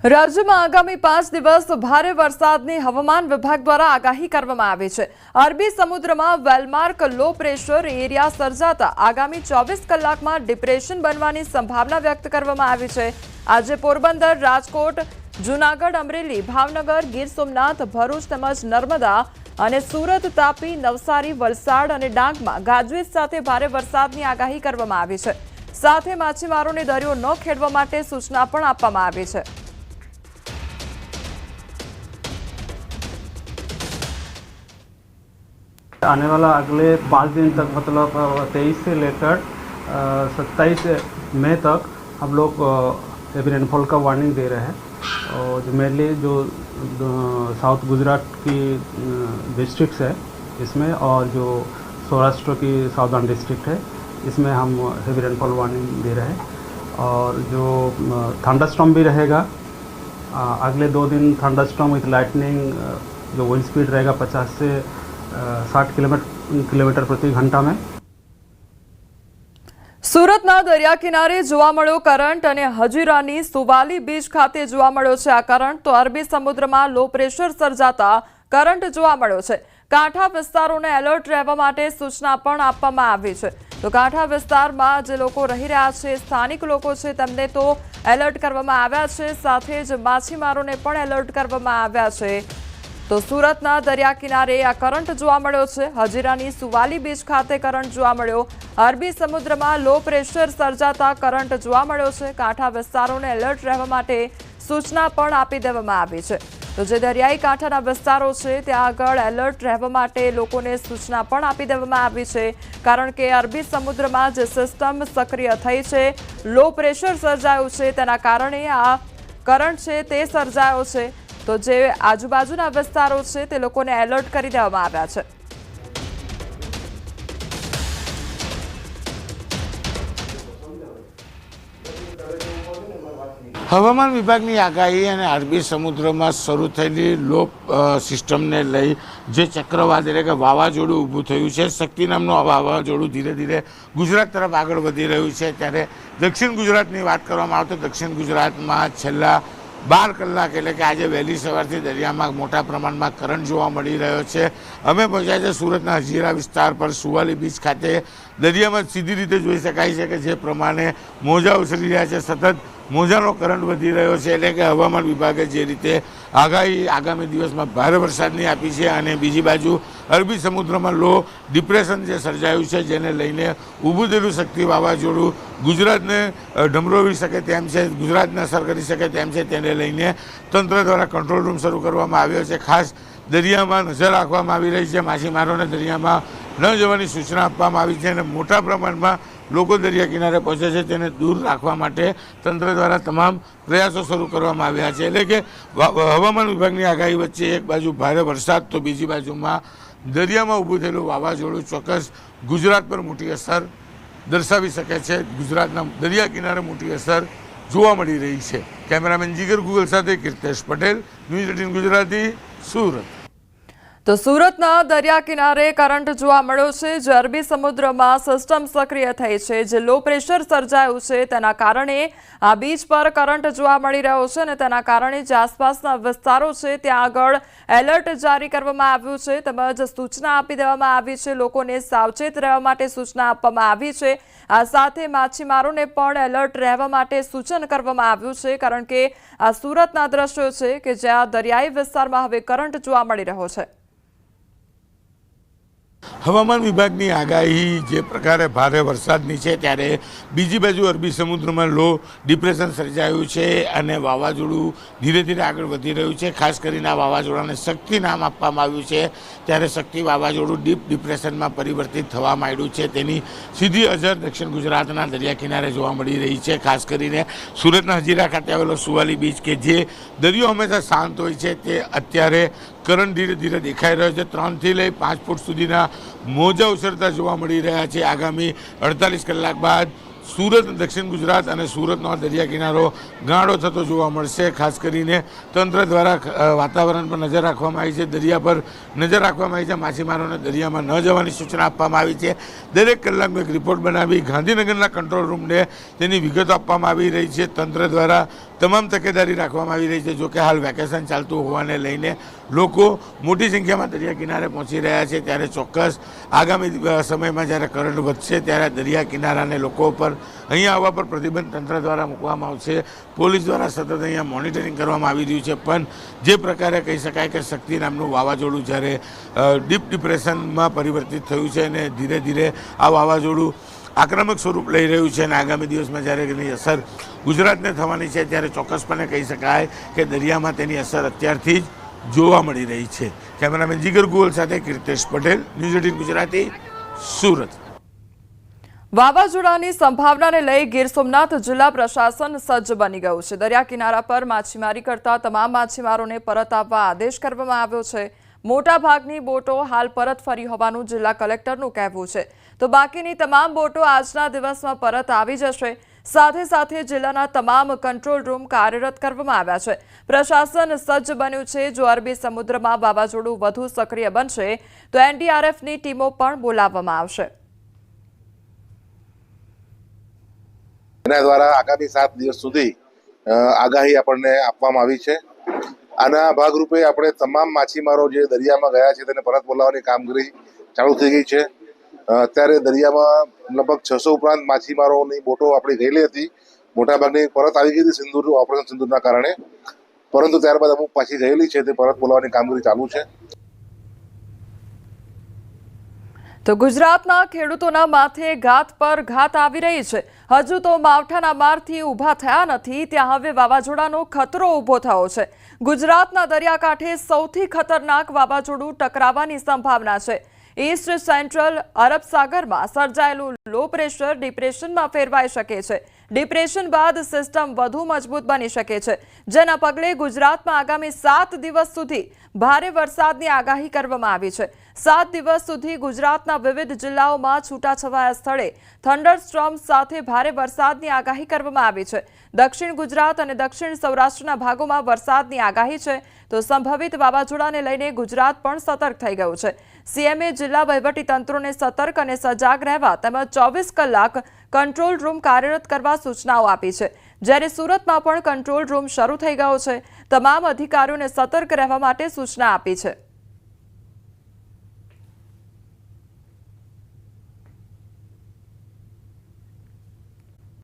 રાજ્યમાં આગામી 5 દિવસ ભારે વરસાદની હવામાન વિભાગ દ્વારા આગાહી કરવામાં આવી છે। અરબી સમુદ્રમાં વેલમાર્ક લો પ્રેશર એરિયા સર્જાતા આગામી 24 કલાકમાં ડિપ્રેશન બનવાની સંભાવના વ્યક્ત કરવામાં આવી છે। આજે પોરબંદર, રાજકોટ, જૂનાગઢ, અમરેલી, ભાવનગર, ગીર સોમનાથ, ભરૂચ તેમજ નર્મદા અને સુરત, તાપી, નવસારી, વલસાડ અને ડાંગમાં ગાજવીજ સાથે ભારે વરસાદની આગાહી કરવામાં આવી છે। સાથે માછીમારોને દરિયો ન ખેડવા માટે સૂચના પણ આપવામાં આવી છે। आने वाला अगले 5 दिन तक मतलब 23 से लेकर 27 मई तक हम लोग हेवी रेनफॉल का वार्निंग दे रहे हैं। और जो मेनली जो साउथ गुजरात की डिस्ट्रिक्ट्स है इसमें और जो सौराष्ट्र की साउदर्न डिस्ट्रिक्ट है इसमें हम हेवी रेनफॉल वार्निंग दे रहे हैं। और जो थंडरस्टॉर्म भी रहेगा अगले 2 दिन, थंडरस्टॉर्म विथ लाइटनिंग, जो विंड स्पीड रहेगा 50 से 60 किलोमीटर प्रति घंटा में। સુરતના દરિયા કિનારે જોવા મળ્યો કરંટ અને હજીરાની સુવાલી બીચ ખાતે જોવા મળ્યો છે આ કરંટ। તો અરબી સમુદ્રમાં લો પ્રેશર સર્જાતા કરંટ જોવા મળ્યો છે। કાંઠા વિસ્તારોને એલર્ટ રહેવા માટે સૂચના પણ આપવામાં આવી છે। તો કાંઠા વિસ્તારમાં જે લોકો રહી રહ્યા છે, સ્થાનિક લોકો છે, તેમને તો એલર્ટ કરવામાં આવ્યા છે, સાથે જ માછીમારોને પણ એલર્ટ કરવામાં આવ્યા છે। તો સુરતના દરિયા કિનારે આ કરંટ જોવા મળ્યો છે। હજીરાની સુવાલી બીચ ખાતે કરંટ જોવા મળ્યો। અરબી સમુદ્રમાં લો પ્રેશર સર્જાતા કરંટ જોવા મળ્યો છે। કાંઠા વિસ્તારોને એલર્ટ રહેવા માટે સૂચના પણ આપી દેવામાં આવી છે। તો જે દરિયાઈ કાંઠાના વિસ્તારો છે ત્યાં આગળ એલર્ટ રહેવા માટે લોકોને સૂચના પણ આપી દેવામાં આવી છે, કારણ કે અરબી સમુદ્રમાં જે સિસ્ટમ સક્રિય થઈ છે, લો પ્રેશર સર્જાયું છે, તેના કારણે આ કરંટ છે તે સર્જાયો છે। તો જે આજુબાજુના વિસ્તારો છે તે લોકોને એલર્ટ કરી દેવામાં આવ્યા છે। હવામાન વિભાગની આગાહી અને અરબી સમુદ્રમાં શરૂ થયેલી લો સિસ્ટમને લઈ જે ચક્રવાત એટલે કે વાવાઝોડું ઊભું થયું છે, શક્તિ નામનું આ વાવાઝોડું ધીરે ધીરે ગુજરાત તરફ આગળ વધી રહ્યું છે। ત્યારે દક્ષિણ ગુજરાતની વાત કરવામાં આવે તો દક્ષિણ ગુજરાતમાં છેલ્લા 12 કલાક એટલે કે આજે વહેલી સવારથી દરિયામાં મોટા પ્રમાણમાં કરંટ જોવા મળી રહ્યો છે। અમે પહોંચ્યા છે સુરતના હજીરા વિસ્તાર પર સુવાલી બીચ ખાતે। દરિયામાં સીધી રીતે જોઈ શકાય છે કે જે પ્રમાણે મોજા ઉછળી રહ્યા છે, સતત મોજાનો કરંટ વધી રહ્યો છે। એટલે કે હવામાન વિભાગે જે રીતે આગાહી આગામી દિવસમાં ભારે વરસાદની આપી છે અને બીજી બાજુ અરબી સમુદ્રમાં લો ડિપ્રેશન જે સર્જાયું છે, જેને લઈને ઊભું થયેલું શક્તિ વાવાઝોડું ગુજરાતને ઢમરોવી શકે તેમ છે, ગુજરાતને અસર કરી શકે તેમ છે, તેને લઈને તંત્ર દ્વારા કંટ્રોલ રૂમ શરૂ કરવામાં આવ્યો છે। ખાસ દરિયામાં નજર રાખવામાં આવી રહી છે, માછીમારોને દરિયામાં ન જવાની સૂચના આપવામાં આવી છે અને મોટા પ્રમાણમાં લોકો દરિયા કિનારે પહોંચે છે તેને દૂર રાખવા માટે તંત્ર દ્વારા તમામ પ્રયાસો શરૂ કરવામાં આવ્યા છે। એટલે કે હવામાન વિભાગની આગાહી વચ્ચે એક બાજુ ભારે વરસાદ તો બીજી બાજુમાં દરિયામાં ઊભું થયેલું વાવાઝોડું ચોક્કસ ગુજરાત પર મોટી અસર દર્શાવી શકે છે। ગુજરાતના દરિયા કિનારે મોટી અસર જોવા મળી રહી છે। કેમેરામેન જીગર ગૂગલ સાથે કીર્તેશ પટેલ, ન્યૂઝ 18 ગુજરાતી, સુરત। તો સુરતના દરિયા કિનારે કરંટ જોવા મળ્યો છે। જે અરબી સમુદ્રમાં સિસ્ટમ સક્રિય થઈ છે, જે લો પ્રેશર સર્જાયું છે, તેના કારણે આ બીચ પર કરંટ જોવા મળી રહ્યો છે અને તેના કારણે જે આસપાસના વિસ્તારો છે ત્યાં આગળ એલર્ટ જારી કરવામાં આવ્યું છે, તેમજ સૂચના આપી દેવામાં આવી છે, લોકોને સાવચેત રહેવા માટે સૂચના આપવામાં આવી છે। આ સાથે માછીમારોને પણ એલર્ટ રહેવા માટે સૂચન કરવામાં આવ્યું છે, કારણ કે આ સુરતના દ્રશ્યો છે કે જ્યાં દરિયાઈ વિસ્તારમાં હવે કરંટ જોવા મળી રહ્યો છે। હવામાન વિભાગની આગાહી જે પ્રકારે ભારે વરસાદની છે, ત્યારે બીજી બાજુ અરબી સમુદ્રમાં લો ડિપ્રેશન સર્જાયું છે અને વાવાઝોડું ધીરે ધીરે આગળ વધી રહ્યું છે। ખાસ કરીને આ વાવાઝોડાને શક્તિ નામ આપવામાં આવ્યું છે, ત્યારે શક્તિ વાવાઝોડું ડીપ ડિપ્રેશનમાં પરિવર્તિત થવા માંડ્યું છે। તેની સીધી અસર દક્ષિણ ગુજરાતના દરિયા કિનારે જોવા મળી રહી છે। ખાસ કરીને સુરતના હજીરા ખાતે આવેલો સુવાલી બીચ કે જે દરિયો હંમેશા શાંત હોય છે, તે અત્યારે કરંટ ધીરે ધીરે દેખાઈ રહ્યો છે। 3 થી લઈ 5 ફૂટ સુધીના મોજા ઉછળતા જોવા મળી રહ્યા છે। આગામી 48 કલાક બાદ સુરત, દક્ષિણ ગુજરાત અને સુરતનો દરિયા કિનારો ગાળો થતો જોવા મળશે। ખાસ કરીને તંત્ર દ્વારા વાતાવરણ પર નજર રાખવામાં આવી છે, દરિયા પર નજર રાખવામાં આવી છે, માછીમારોને દરિયામાં ન જવાની સૂચના આપવામાં આવી છે। દરેક કલાકમાં એક રિપોર્ટ બનાવી ગાંધીનગરના કંટ્રોલ રૂમને તેની વિગતો આપવામાં આવી રહી છે। તંત્ર દ્વારા તમામ તકેદારી રાખવામાં આવી રહી છે. જોકે હાલ વેકેશન ચાલતું હોવાને લઈને લોકો મોટી સંખ્યામાં દરિયા કિનારે પહોંચી રહ્યા છે, ત્યારે ચોક્કસ આગામી સમયમાં જ્યારે કરંટ વધશે ત્યારે દરિયા કિનારાને લોકો પર અહીંયા આવવા પર પ્રતિબંધ તંત્ર દ્વારા મૂકવામાં આવશે. પોલીસ દ્વારા સતત અહીંયા મોનિટરિંગ કરવામાં આવી રહ્યું છે. પણ જે પ્રકારે કહી શકાય કે શક્તિ નામનું વાવાઝોડું જ્યારે ડીપ ડિપ્રેશનમાં પરિવર્તિત થયું છે અને ધીરે ધીરે આ વાવાઝોડું આક્રમક સ્વરૂપ લઈ રહ્યું છે અને આગામી દિવસમાં જ્યારે એની અસર ગુજરાતને થવાની છે ત્યારે ચોક્કસપણે કહી શકાય કે દરિયામાં તેની અસર અત્યારથી જ જોવા મળી રહી છે. કેમેરામેન જીગર ગોલ સાથે કીર્તેશ પટેલ, ન્યૂઝ 18 ગુજરાતી, સુરત. વાવાઝોડાની સંભાવનાને લઈ ગીર સોમનાથ જિલ્લા પ્રશાસન સજ્જ બની ગયું છે. દરિયા કિનારા પર માછીમારી કરતા તમામ માછીમારોને પરત આવવા આદેશ કરવામાં આવ્યો છે. મોટા ભાગની બોટો હાલ પરત ફરી હોવાનું જિલ્લા કલેક્ટરનું કહેવું છે, તો બાકીની તમામ બોટો આજના દિવસમાં પરત આવી જશે. સાથે સાથે જિલ્લાના તમામ કંટ્રોલ રૂમ કાર્યરત કરવામાં આવ્યા છે. પ્રશાસન સજ્જ બન્યું છે. જો અરબી સમુદ્રમાં વાવાઝોડું વધુ સક્રિય બનશે તો એનડીઆરએફની ટીમો પણ બોલાવવામાં આવશે. એના દ્વારા આગામી 7 દિવસ સુધી આગાહી આપણને આપવામાં આવી છે. આના ભાગરૂપે આપણે તમામ માછીમારો જે દરિયામાં ગયા છે તેને પરત બોલાવવાની કામગીરી ચાલુ થઈ ગઈ છે. અત્યારે દરિયામાં લગભગ 600 ઉપરાંત માછીમારોની બોટો આપણી ગયેલી હતી. મોટાભાગની પરત આવી ગઈ હતી સિંદૂર ઓપરેશન સિંદૂરના કારણે, પરંતુ ત્યારબાદ અમુક પાછી ગયેલી છે તે પરત બોલાવવાની કામગીરી ચાલુ છે. તો ગુજરાતના ખેડૂતોના માથે ઘાત પર ઘાત આવી રહી છે. હજુ તો માવઠાના મારથી ઊભા થયા નથી, ત્યાં હવે વાવાઝોડાનો ખતરો ઊભો થયો છે. ગુજરાતના દરિયાકાંઠે સૌથી ખતરનાક વાવાઝોડું ટકરાવવાની સંભાવના છે. ઈસ્ટ સેન્ટ્રલ અરબ સાગરમાં સર્જાયેલું લો પ્રેશર ડિપ્રેશનમાં ફેરવાઈ શકે છે. ડિપ્રેશન બાદ સિસ્ટમ વધુ મજબૂત બની શકે છે, જેના પગલે ગુજરાતમાં આગામી 7 દિવસ સુધી ભારે વરસાદની આગાહી કરવામાં આવી છે. 7 દિવસ સુધી ગુજરાતના વિવિધ જિલ્લાઓમાં છૂટાછવાયા સ્થળે થંડરસ્ટોર્મ સાથે ભારે વરસાદની આગાહી કરવામાં આવી છે. દક્ષિણ ગુજરાત અને દક્ષિણ સૌરાષ્ટ્રના ભાગોમાં વરસાદની આગાહી છે, તો સંભવિત વાવાઝોડાને લઈને ગુજરાત પણ સતર્ક થઈ ગયું છે. સીએમએ જિલ્લા વહીવટીતંત્રોને સતર્ક અને સજાગ રહેવા તેમજ 24 કલાક કંટ્રોલ રૂમ કાર્યરત કરવા સૂચનાઓ આપી છે. જ્યારે સુરતમાં પણ કંટ્રોલ રૂમ શરૂ થઈ ગયો છે. તમામ અધિકારીઓને સતર્ક રહેવા માટે સૂચના આપી છે.